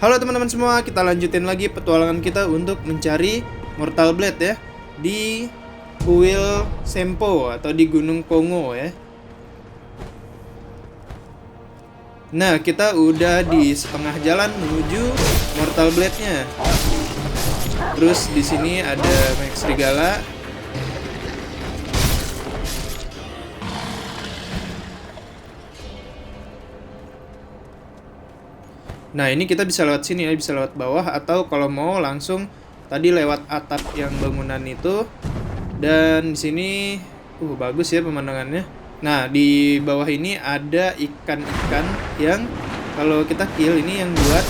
Halo teman-teman semua, kita lanjutin lagi petualangan kita untuk mencari Mortal Blade ya di kuil Sempo atau di Gunung Kongo ya. Nah, kita udah di setengah jalan menuju Mortal Blade-nya. Terus di sini ada Max Serigala. Nah, ini kita bisa lewat sini ya, bisa lewat bawah atau kalau mau langsung tadi lewat atap yang bangunan itu. Dan di sini bagus ya pemandangannya. Nah, di bawah ini ada ikan-ikan yang kalau kita kill ini yang buat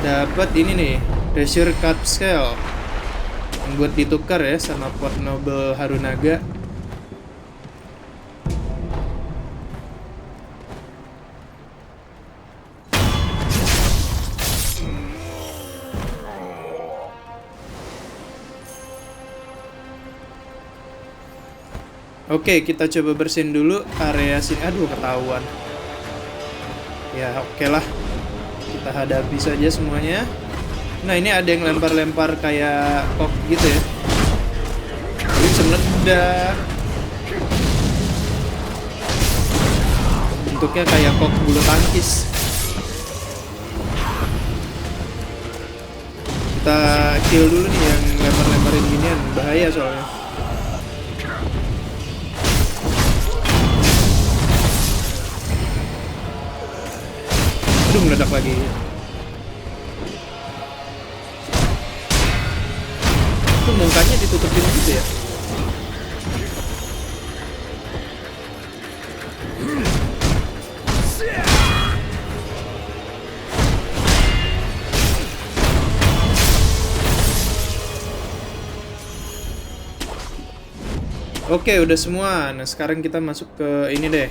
dapat ini nih, treasure capsule. Yang buat ditukar ya sama pot noble Harunaga. Oke, kita coba bersihin dulu area sini. Aduh, ketahuan. Ya, oke lah. Kita hadapi saja semuanya. Nah, ini ada yang lempar-lempar kayak kok gitu ya. Ini bisa meledak. Bentuknya kayak kok bulu tangkis. Kita kill dulu nih yang lempar-lemparin ginian. Bahaya soalnya. Meledak lagi. Itu mukanya ditutupin gitu ya. Oke, udah semua. Nah, sekarang kita masuk ke ini deh.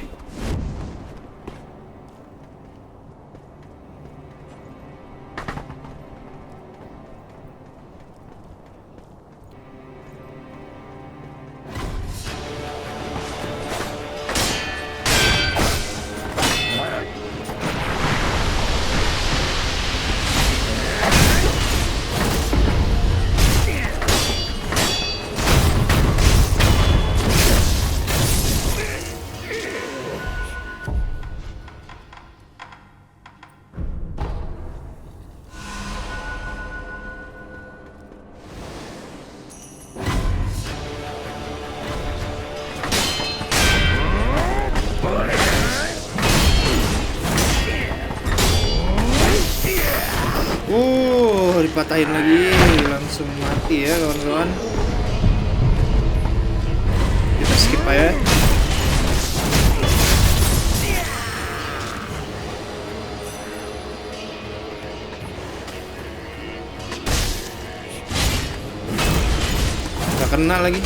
Dipatahin lagi, langsung mati ya kawan-kawan. Kita skip aja. Gak kena lagi.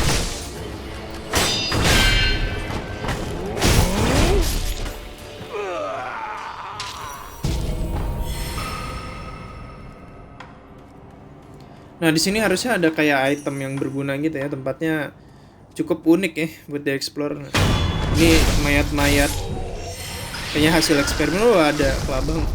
Nah, di sini harusnya ada kayak item yang berguna gitu ya. Tempatnya cukup unik ya buat dieksplor. Ini mayat-mayat. Kayaknya hasil eksperimen. Ada kelabang.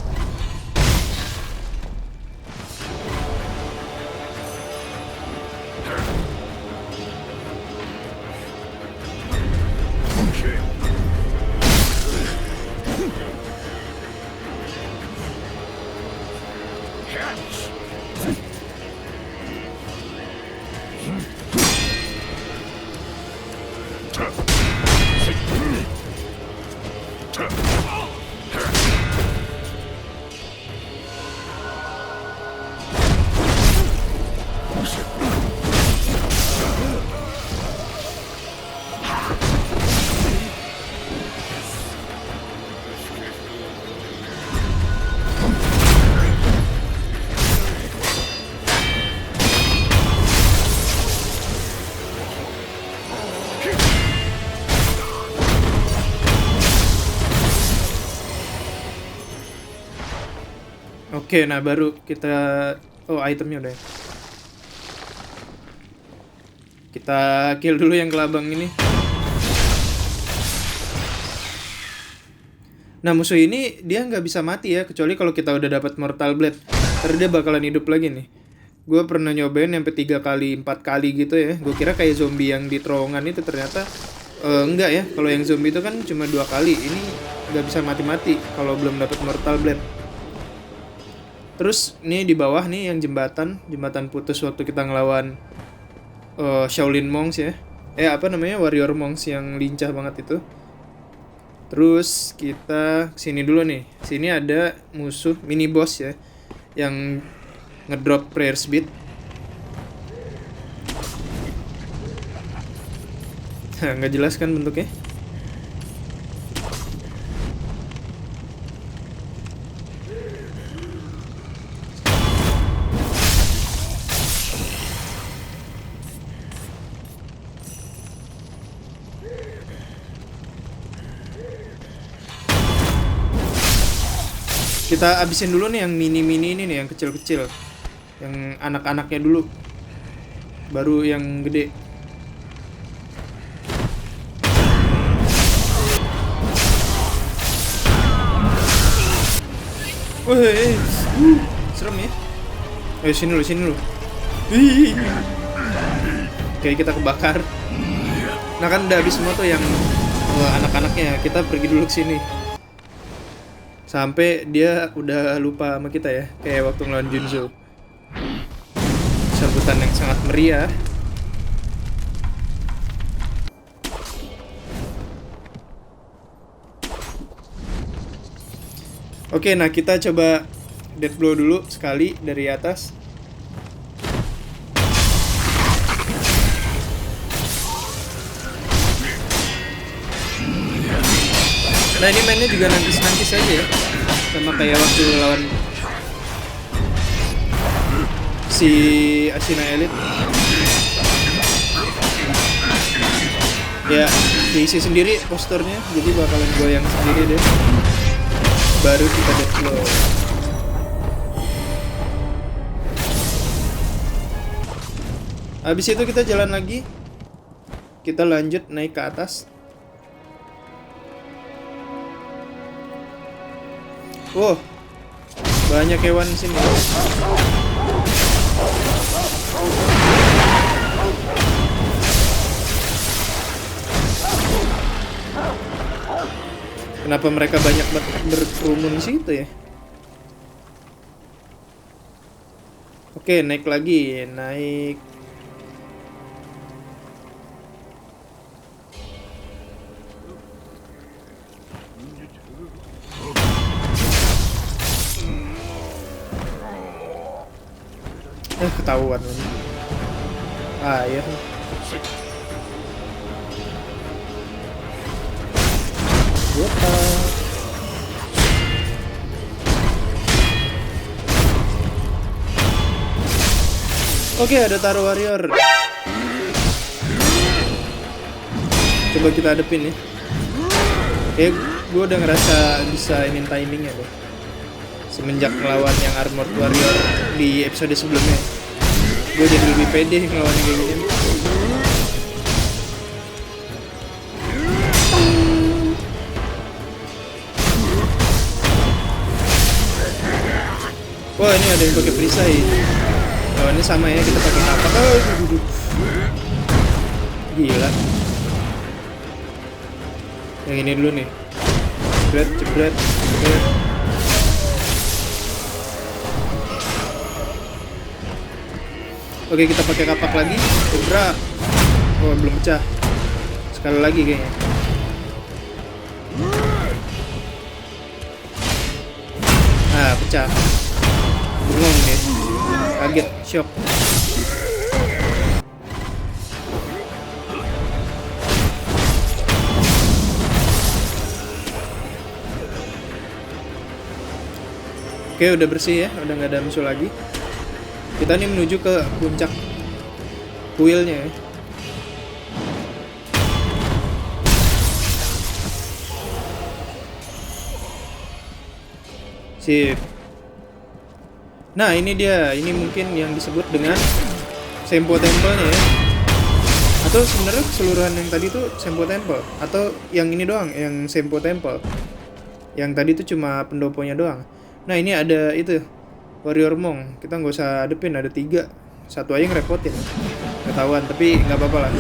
Oke, nah baru kita itemnya udah. Kita kill dulu yang kelabang ini. Nah, musuh ini dia nggak bisa mati ya, kecuali kalau kita udah dapat Mortal Blade. Ntar dia bakalan hidup lagi nih. Gue pernah nyobain sampai 3 kali, 4 kali gitu ya. Gue kira kayak zombie yang di terowongan itu, ternyata enggak ya. Kalau yang zombie itu kan cuma 2 kali. Ini nggak bisa mati-mati kalau belum dapat Mortal Blade. Terus nih di bawah nih yang jembatan putus waktu kita ngelawan Shaolin Monks ya. Apa namanya, Warrior Monks yang lincah banget itu. Terus kita sini dulu nih. Sini ada musuh mini boss ya, yang ngedrop prayer speed. Nggak jelas kan bentuknya. Kita abisin dulu nih yang mini-mini ini nih, yang kecil-kecil. Yang anak-anaknya dulu. Baru yang gede. Wih, serem ya. Ayo sini lu. Oke, kita kebakar. Nah kan udah habis semua tuh yang anak-anaknya. Kita pergi dulu ke sini. Sampai dia udah lupa sama kita ya, kayak waktu ngelawan Junzo. Sambutan yang sangat meriah. Oke, nah kita coba death blow dulu sekali dari atas. Nah ini mainnya juga nangkis-nangkis aja ya, sama kayak waktu lawan si Ashina Elite. Ya diisi sendiri posturnya, jadi bakalan goyang sendiri deh. Baru kita death blow. Habis itu kita jalan lagi. Kita lanjut naik ke atas. Wow, banyak hewan di sini. Kenapa mereka banyak berkerumun di situ ya? Oke, naik lagi, naik. Ketahuan ini. Ya. Oke, ada Taro Warrior. Coba kita hadepin ya. Gue udah ngerasa bisa inin timingnya deh. Semenjak ngelawan yang Armored Warrior di episode sebelumnya, gue jadi lebih pede ngelawan kayak gini. Wah, ini ada yang pakai perisai. Lawannya sama ya, kita pakai apa? Gila. Yang ini dulu nih. Jebret. Oke, kita pakai kapak lagi. Gebrak. Oh, belum pecah. Sekali lagi kayaknya. Pecah. Bengong nih. Kaget, shock. Oke, udah bersih ya. Udah nggak ada musuh lagi. Kita nih menuju ke puncak kuilnya ya. Sip. Nah ini dia, ini mungkin yang disebut dengan Sempo Temple-nya ya. Atau sebenarnya keseluruhan yang tadi tuh Sempo Temple, atau yang ini doang yang Sempo Temple. Yang tadi tuh cuma pendoponya doang. Nah ini ada itu Warrior Monk. Kita nggak usah adepin, ada 3. Satu aja ngerepotin. Ketahuan, tapi nggak apa-apa lah.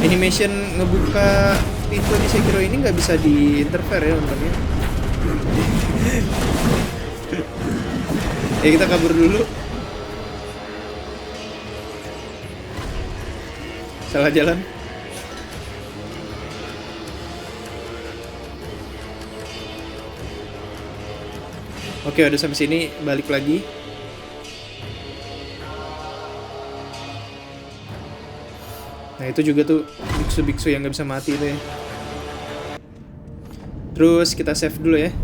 Animation ngebuka pintu di Sekiro ini nggak bisa diinterfere ya untungnya. Ya kita kabur dulu. Salah jalan. Oke, udah sampai sini, balik lagi. Nah itu juga tuh biksu-biksu yang nggak bisa mati itu ya. Terus kita save dulu ya.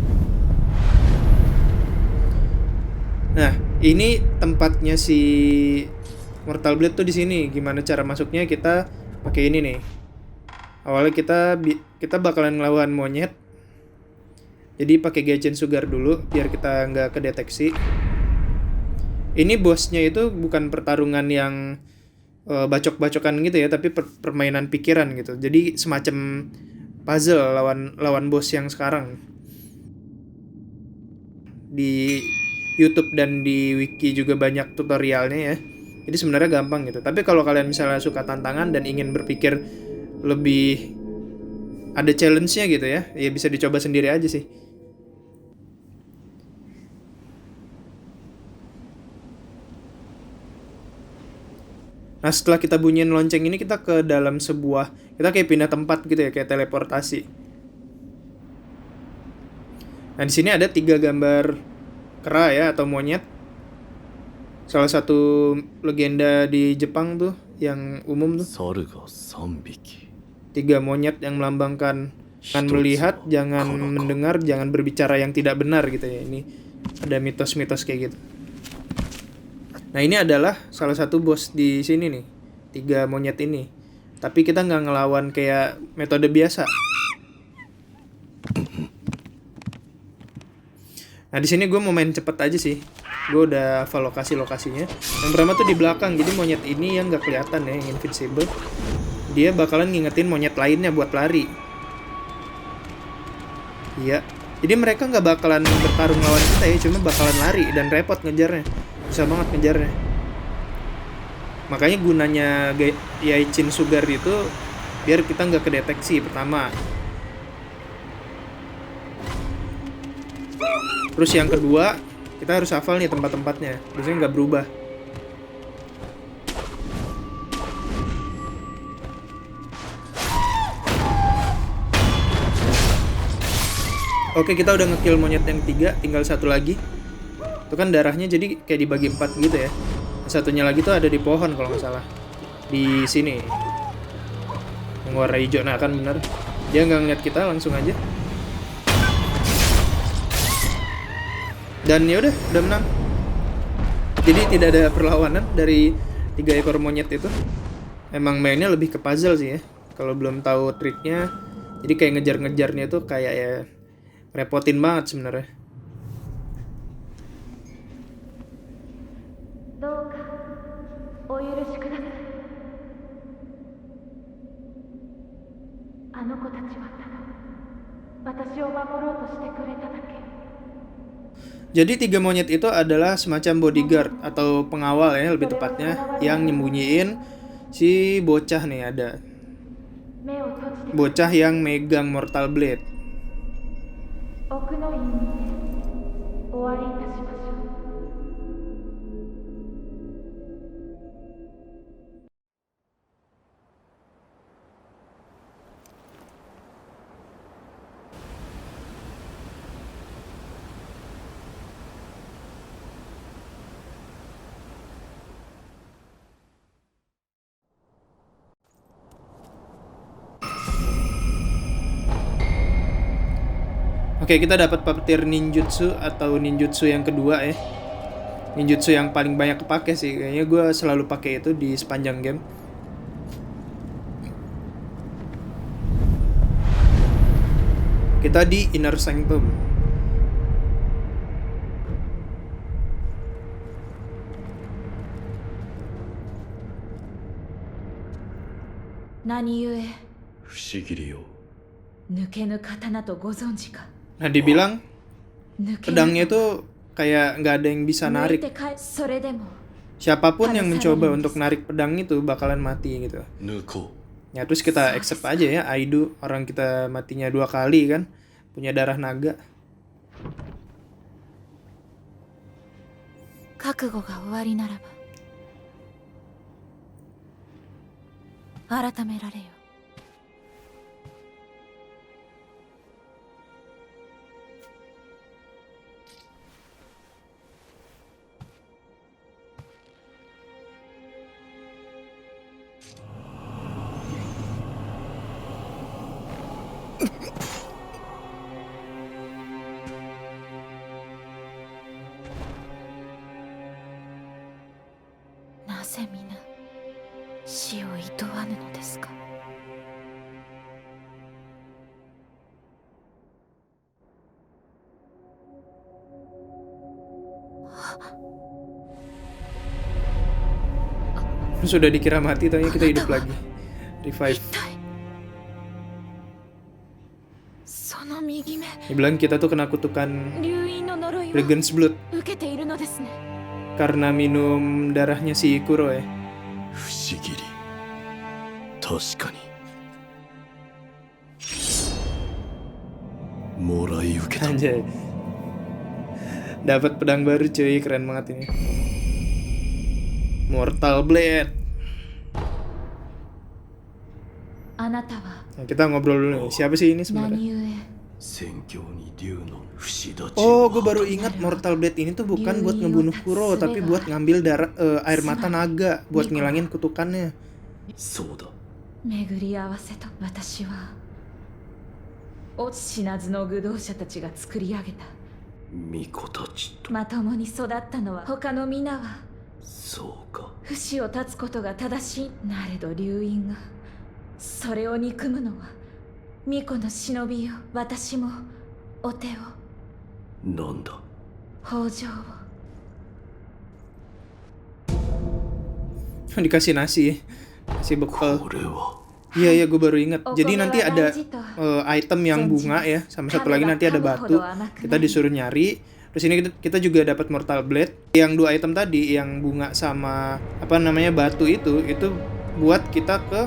Nah ini tempatnya si Mortal Blade tuh di sini. Gimana cara masuknya? Kita pakai ini nih. Awalnya kita bakalan ngelawan monyet. Jadi pakai Gaijin Sugar dulu biar kita nggak kedeteksi. Ini bosnya itu bukan pertarungan yang bacok-bacokan gitu ya, tapi permainan pikiran gitu. Jadi semacam puzzle lawan bos yang sekarang. Di YouTube dan di wiki juga banyak tutorialnya ya. Jadi sebenarnya gampang gitu. Tapi kalau kalian misalnya suka tantangan dan ingin berpikir lebih ada challenge-nya gitu ya bisa dicoba sendiri aja sih. Nah setelah kita bunyiin lonceng ini kita ke dalam kita kayak pindah tempat gitu ya, kayak teleportasi. Nah di sini ada 3 gambar kera ya atau monyet. Salah satu legenda di Jepang tuh yang umum tuh. 3 monyet yang melambangkan jangan melihat, jangan mendengar, jangan berbicara yang tidak benar gitu ya. Ini ada mitos-mitos kayak gitu. Nah ini adalah salah satu bos di sini nih, 3 monyet ini. Tapi kita nggak ngelawan kayak metode biasa. Nah di sini gue mau main cepet aja sih. Gue udah hafal lokasinya. Yang pertama tuh di belakang. Jadi monyet ini yang nggak kelihatan ya, yang invincible. Dia bakalan ngingetin monyet lainnya buat lari. Iya. Jadi mereka nggak bakalan bertarung lawan kita ya, cuma bakalan lari dan repot ngejarnya. Susah banget ngejarnya. Makanya gunanya Gaijin Sugar itu biar kita nggak kedeteksi pertama. Terus yang kedua, kita harus hafal nih tempat-tempatnya. Biasanya nggak berubah. Oke, kita udah ngekill monyet yang 3, tinggal 1 lagi. Itu kan darahnya jadi kayak dibagi 4 gitu ya. Satunya lagi tuh ada di pohon kalau nggak salah. Di sini. Yang warna hijau. Nah kan bener. Dia nggak ngeliat kita, langsung aja. Dan ya udah menang. Jadi tidak ada perlawanan dari 3 ekor monyet itu. Emang mainnya lebih ke puzzle sih ya. Kalau belum tahu triknya, jadi kayak ngejar-ngejarnya tuh kayak ya repotin banget sebenarnya. Jadi 3 monyet itu adalah semacam bodyguard atau pengawal ya lebih tepatnya, yang nyembunyiin si bocah nih. Ada bocah yang megang Mortal Blade. Oke, kita dapat petir ninjutsu atau ninjutsu yang kedua ya. Ninjutsu yang paling banyak kepake sih. Kayaknya gue selalu pakai itu di sepanjang game. Kita di Inner Sanctum. Nani yue? 抜けぬ刀とご存知か。Nah, dibilang 抜ける pedangnya itu kayak nggak ada yang bisa 抜い narik. て帰それでも Siapapun yang mencoba Harus untuk narik pedang itu bakalan mati gitu. 抜こ Ya terus kita accept aja ya Aido, orang kita matinya 2 kali kan, punya darah naga. 覚悟が終わりならば改められよ。なぜ皆死をいとわぬのですか。Sudah dikira mati, taunya kita hidup lagi. Revive. 一体その右目 Dibilang kita tuh kena kutukan 流因の呪いを Dragon's Blood 受けているのですね。 karena minum darahnya si Kuro ya. う不思議り確かにもらい受けた Anjay. Dapat pedang baru cuy, keren banget ini. Mortal Blade. あなたは Nah, kita ngobrol dulu nih. Siapa sih ini sebenarnya? 何故戦況に竜の不死立ち Oh, を gue baru ingat Mortal Blade ini tuh bukan buat ngebunuh Kuro, tapi buat ngambil darah air mata naga, buat ngilangin kutukannya. そうだ巡り合わせと私は落ち死なずの愚道者たちが作り上げた。巫女たちとまともに育ったのは他の皆はそうか不死を断つことが正しいなれど流因がそれを憎むのは巫女の忍びよ。私もお手をなんだ 北条を Dikasih nasi, kasih bekal. これは Iya, gue baru ingat. Oh, Jadi kok nanti lewat ada aja tuh? item yang bunga ya, sama satu lagi nanti ada batu. Kita disuruh nyari. Terus ini kita juga dapat Mortal Blade. Yang 2 item tadi, yang bunga sama apa namanya batu itu buat kita ke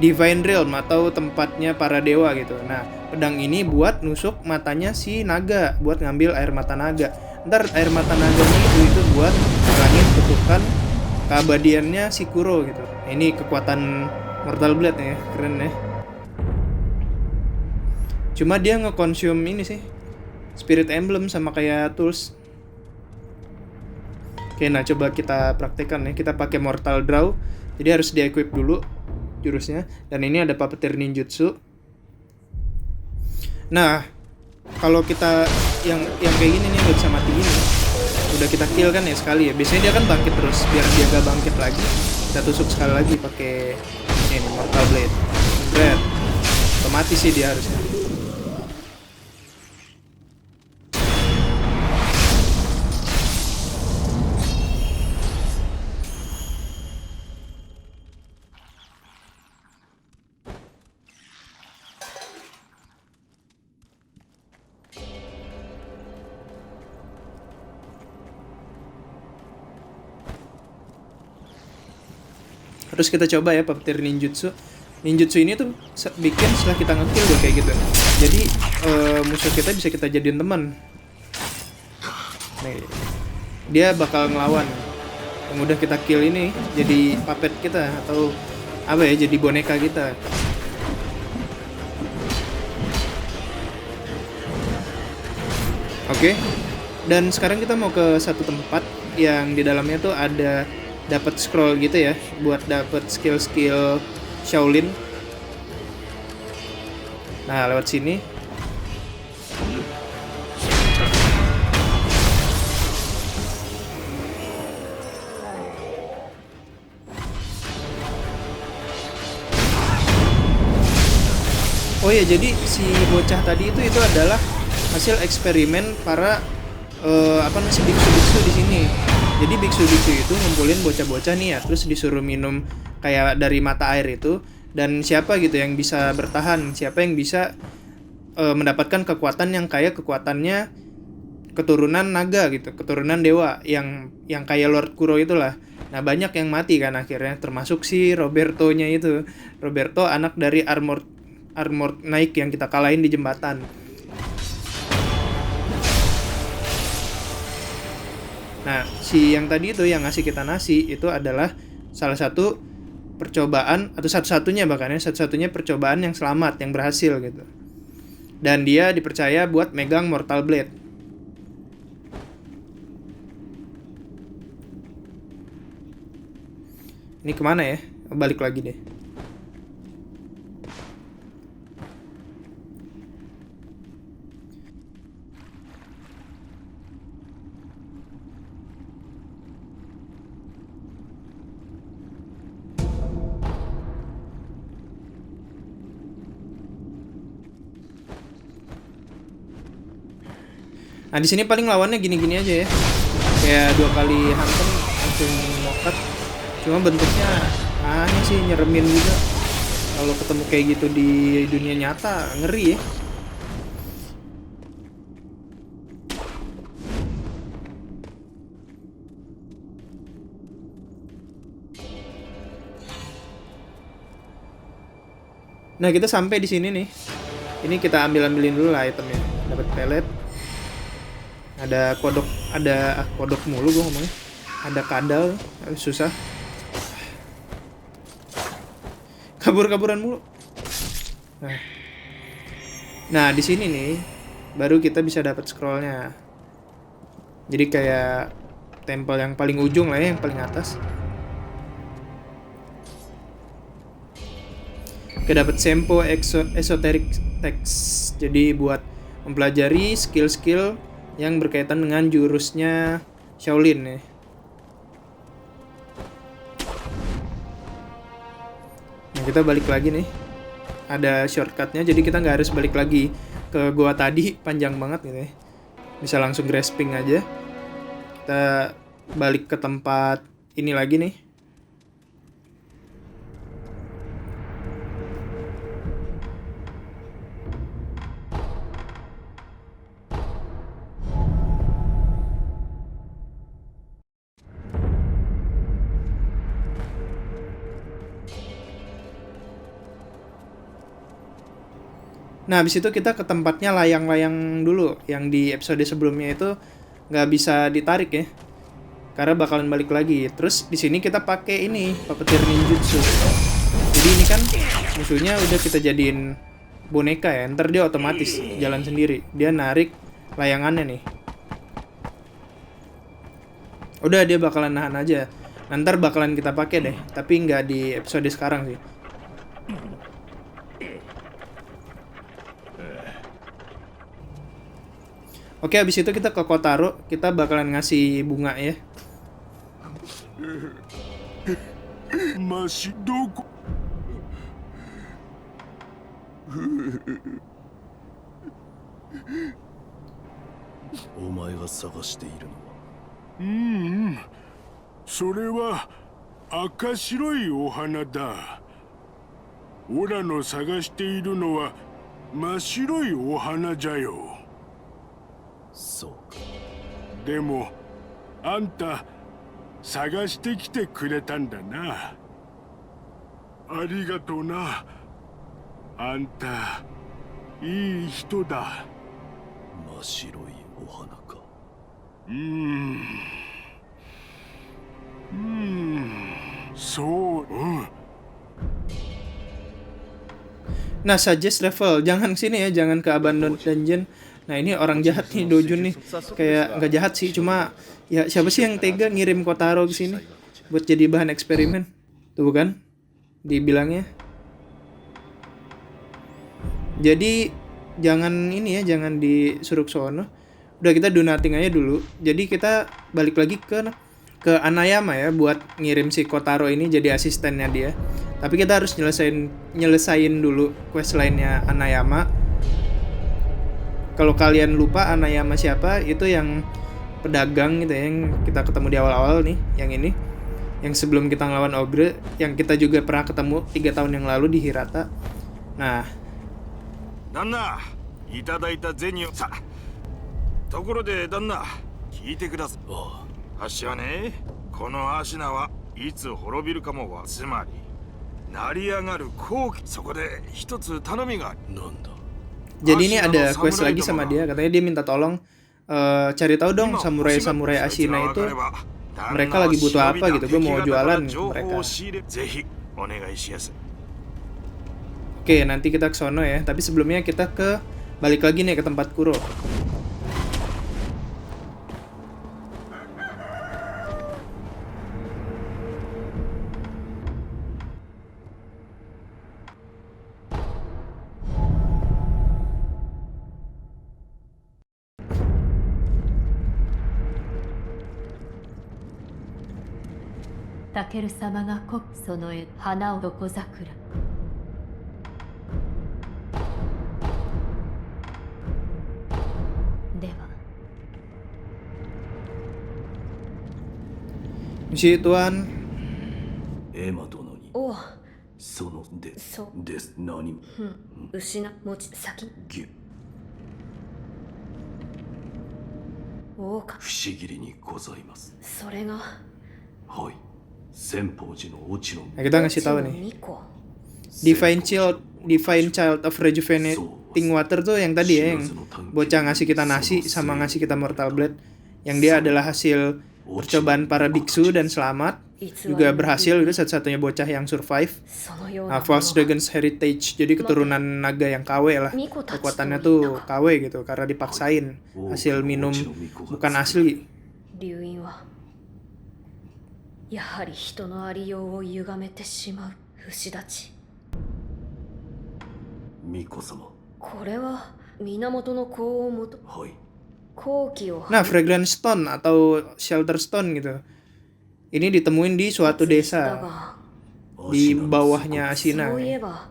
Divine Realm atau tempatnya para dewa gitu. Nah, pedang ini buat nusuk matanya si naga, buat ngambil air mata naga. Ntar air mata naganya itu buat ngilangin kutukan keabadiannya si Kuro gitu. Nah, ini kekuatan Mortal Blade ya, keren ya. Cuma dia nge-consume ini sih, Spirit Emblem sama kayak Tools. Oke, nah coba kita praktekkan ya. Kita pakai Mortal Draw. Jadi harus di-equip dulu jurusnya. Dan ini ada Puppeteer Ninjutsu. Nah, kalau kita yang kayak gini nih nggak bisa mati gini. Udah kita kill kan ya sekali ya. Biasanya dia kan bangkit terus. Biar dia gak bangkit lagi, kita tusuk sekali lagi pakai ini Mortal Blade. Red. Otomatis sih dia harusnya. Terus kita coba ya Puppeteer Ninjutsu. Ninjutsu ini tuh bikin setelah kita nge-kill tuh kayak gitu. Jadi musuh kita bisa kita jadiin teman. Nih, dia bakal ngelawan. Yang udah kita kill ini jadi puppet kita atau apa ya, jadi boneka kita. Oke. Dan sekarang kita mau ke satu tempat yang di dalamnya tuh ada dapat scroll gitu ya, buat dapat skill-skill Shaolin. Nah, lewat sini. Oh ya, jadi si bocah tadi itu adalah hasil eksperimen para biksu-biksu di sini. Jadi biksu-biksu itu ngumpulin bocah-bocah nih ya, terus disuruh minum kayak dari mata air itu, dan siapa gitu yang bisa bertahan, siapa yang bisa mendapatkan kekuatan yang kayak kekuatannya keturunan naga gitu, keturunan dewa yang kayak Lord Kuro itulah. Nah, banyak yang mati kan akhirnya, termasuk si Roberto-nya itu. Roberto anak dari Armored Knight yang kita kalahin di jembatan. Nah, si yang tadi itu yang ngasih kita nasi itu adalah salah satu percobaan atau satu-satunya bahkan ya, satu-satunya percobaan yang selamat, yang berhasil gitu. Dan dia dipercaya buat megang Mortal Blade. Ini kemana ya? Balik lagi deh. Nah, di sini paling lawannya gini-gini aja ya. Kayak 2 kali hantam langsung knockout. Cuma bentuknya aneh sih, nyeremin juga. Kalau ketemu kayak gitu di dunia nyata, ngeri ya. Nah, kita sampai di sini nih. Ini kita ambilin dulu lah itemnya. Dapat pelet. Ada kodok mulu gue ngomongnya. Ada kadal, susah. Kabur-kaburan mulu. Nah, di sini nih baru kita bisa dapat scrollnya. Jadi kayak tempel yang paling ujung lah ya, yang paling atas. Kita dapat Sempo Esoteric Text. Jadi buat mempelajari skill-skill yang berkaitan dengan jurusnya Shaolin ya. Nah, kita balik lagi nih. Ada shortcutnya, jadi kita nggak harus balik lagi ke gua tadi, panjang banget gitu ya. Bisa langsung grasping aja. Kita balik ke tempat ini lagi nih. Nah, habis itu kita ke tempatnya layang-layang dulu. Yang di episode sebelumnya itu nggak bisa ditarik ya. Karena bakalan balik lagi. Terus di sini kita pakai ini, Puppeteer Ninjutsu. Jadi ini kan musuhnya udah kita jadiin boneka ya. Ntar dia otomatis jalan sendiri. Dia narik layangannya nih. Udah, dia bakalan nahan aja. Ntar bakalan kita pakai deh. Tapi nggak di episode sekarang sih. Oke, habis itu kita ke Kotaro, kita bakalan ngasih bunga ya. Masih doko. お前が探しているのはそれは赤白いお花だ。オラの探しているのは真っ白いお花じゃよ。そうか。でもあんた探してきてくれたんだな。ありがとうな。あんたいい人だ。真っ白いお花か。そう。Nah, suggest level, jangan kesini ya, jangan ke Abandoned Dungeon. Nah, ini orang jahat nih, Dojun nih. Kayak nggak jahat sih, cuma ya siapa sih yang tega ngirim Kotaro ke sini buat jadi bahan eksperimen? Tuh kan, dibilangnya. Jadi jangan ini ya, jangan disuruh sono. Udah, kita do nothing aja dulu. Jadi kita balik lagi ke Anayama ya buat ngirim si Kotaro ini jadi asistennya dia. Tapi kita harus nyelesain dulu quest lainnya Anayama. Kalau kalian lupa Anayama siapa, itu yang pedagang gitu ya, yang kita ketemu di awal-awal nih, yang ini. Yang sebelum kita ngelawan Ogre, yang kita juga pernah ketemu 3 tahun yang lalu di Hirata. Nah, いただいた銭をさ。ところで旦那、聞いてください。ああっしはね、このアシナはいつ滅びるかもわ。つまり成り上がる後期。そこで一つ頼みがある。あ、なんだ。 Jadi ini ada quest lagi sama dia, katanya dia minta tolong cari tahu dong samurai-samurai Ashina itu mereka lagi butuh apa gitu. Gue mau jualan ke mereka. ぜひお願いしやす。 Oke, nanti kita ke sono ya. Tapi sebelumnya kita balik lagi nih ke tempat Kuro. Takeru 様がその絵花を床桜。では Misi Tuan. エマ殿におう、そのでそうです何も失持ち先ぎゅ王か。不思議にございます。それがはい。千宝寺の落ちの Nah, kita ngasih tahu nih. 巫女。 Divine Child of Rejuvenating Water tuh yang tadi ya, yang bocah ngasih kita nasi sama ngasih kita Mortal Blade. Yang dia adalah hasil percobaan para biksu dan selamat. Juga berhasil, itu satu-satunya bocah yang survive. そのような False Dragon's Heritage, jadi keturunan naga yang KW lah. Kekuatannya tuh KW gitu, karena dipaksain. Hasil minum bukan asli. 流因はやはり人のありようを歪めてしまう不死立ち。巫女様。これは源の子をもとはい。後期を Nah, Fragrant Stone atau Shelter Stone gitu. Ini ditemuin di suatu だ desa が di bawahnya Ashina. そういえば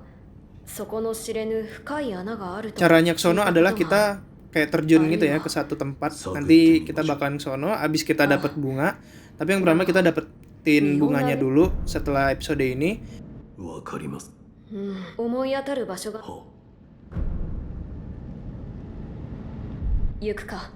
そこの知れぬ深い穴があると Caranya ke sono 聞いた adalah ことがある。 kita kayak terjun gitu ya ke satu tempat. Nanti kita bakalan ke sono, abis kita dapat bunga. Tapi yang pertama kita dapetin bunganya dulu setelah episode ini. わかります。思い当たる場所がは行くか。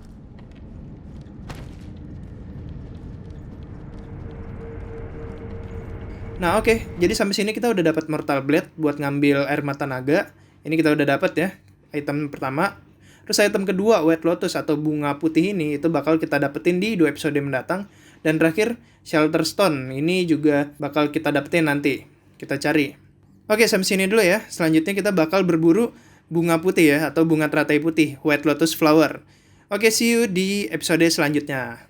Nah oke, jadi sampai sini kita udah dapat Mortal Blade buat ngambil air mata naga. Ini kita udah dapat ya, item pertama. Terus item kedua, White Lotus atau bunga putih ini, itu bakal kita dapetin di 2 episode mendatang. Dan terakhir, Shelter Stone, ini juga bakal kita dapetin nanti. Kita cari. Oke, sampai sini dulu ya. Selanjutnya kita bakal berburu bunga putih ya, atau bunga teratai putih, White Lotus Flower. Oke, see you di episode selanjutnya.